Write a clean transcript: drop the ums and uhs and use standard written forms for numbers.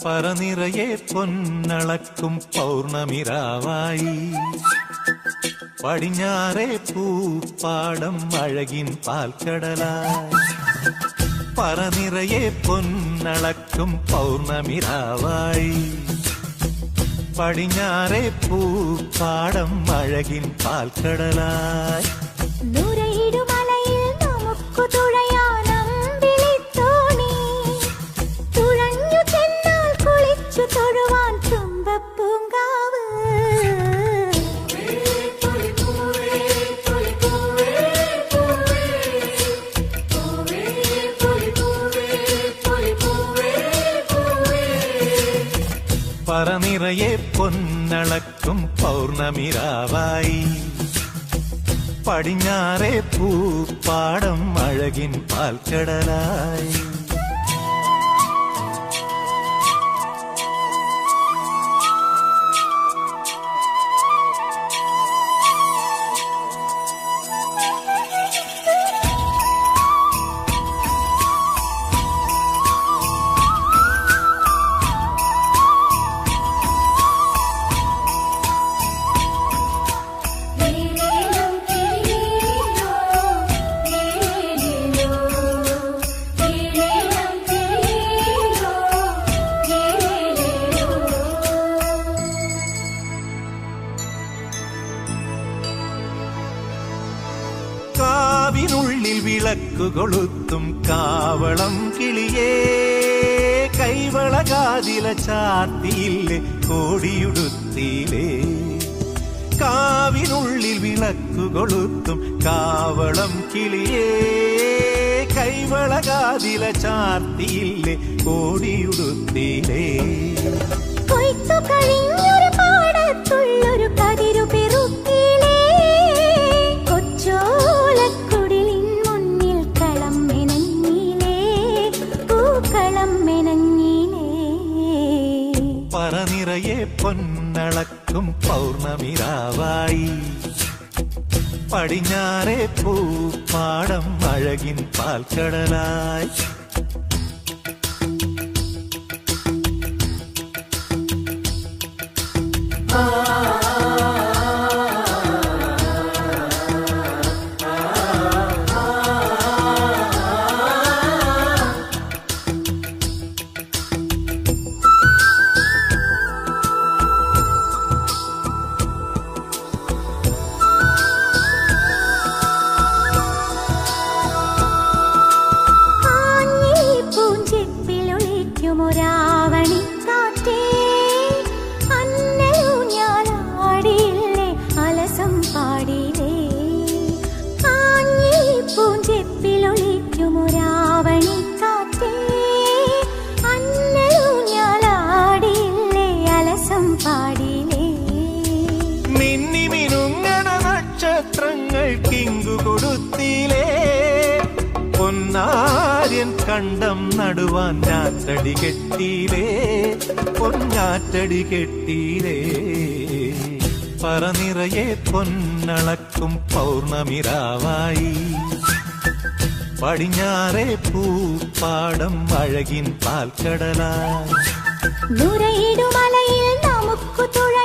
പറനിറയെ പൊന്നളക്കും പൗർണമിരാവായി പടിഞ്ഞാറേ പൂപ്പാടം അഴകിൻ പാൽക്കടലായി. പറനിറയെ പൊന്നളക്കും പൗർണമിരാവായി പടിഞ്ഞാറേ പൂപ്പാടം അഴകിൻ പാൽക്കടലായി. പറനിറയെ പൊന്നളക്കും പൗർണമിരാവായി പടിഞ്ഞാറേ പൂപ്പാടം അഴകിൻ പാൽക്കടലായി. കാവിനുള്ളിൽ വിളക്കു കൊളുത്തും കാവളം കിളിയേ കൈവളകാതില ചാർത്തിയില്ലേ കോടിയുടുത്തിയിലേ. കാവിനുള്ളിൽ വിളക്കു കൊളുത്തും കാവളം കിളിയേ കൈവളകാതില ചാർത്തിയില്ലേ കോടിയുടുത്തിയിലേ. കൊയ്ത്തു കഴിഞ്ഞൊരു പാടത്തുള്ളൊരു കതിരു പെറുക്കിയിലേ കൊച്ചോലക്കുടിലിൻ മുന്നിൽ കളം മെനഞ്ഞിലേ പൂക്കളം മെനഞ്ഞിലേ. പറനിറയെ പൊന്നളക്കും പൗർണമിരാവായി പടിഞ്ഞാറേ പൂപ്പാടം അഴകിൻ പാൽക്കടലായി. നക്ഷത്രങ്ങൾക്കിങ്കു കൊടുത്തിലേ പൊന്നാര്യൻ കണ്ടം നടുവാൻ ഞാറ്റടി കെട്ടിയിലേ പൊന്നാറ്റടി കെട്ടിയിലേ. പറനിറയെ പൊന്നളക്കും പൗർണമിരാവായി പടിഞ്ഞാറേ പൂപ്പാടം അഴകിൻ പാൽക്കടലായി. നുരയിടുമലയിൽ നമുക്കു തുഴ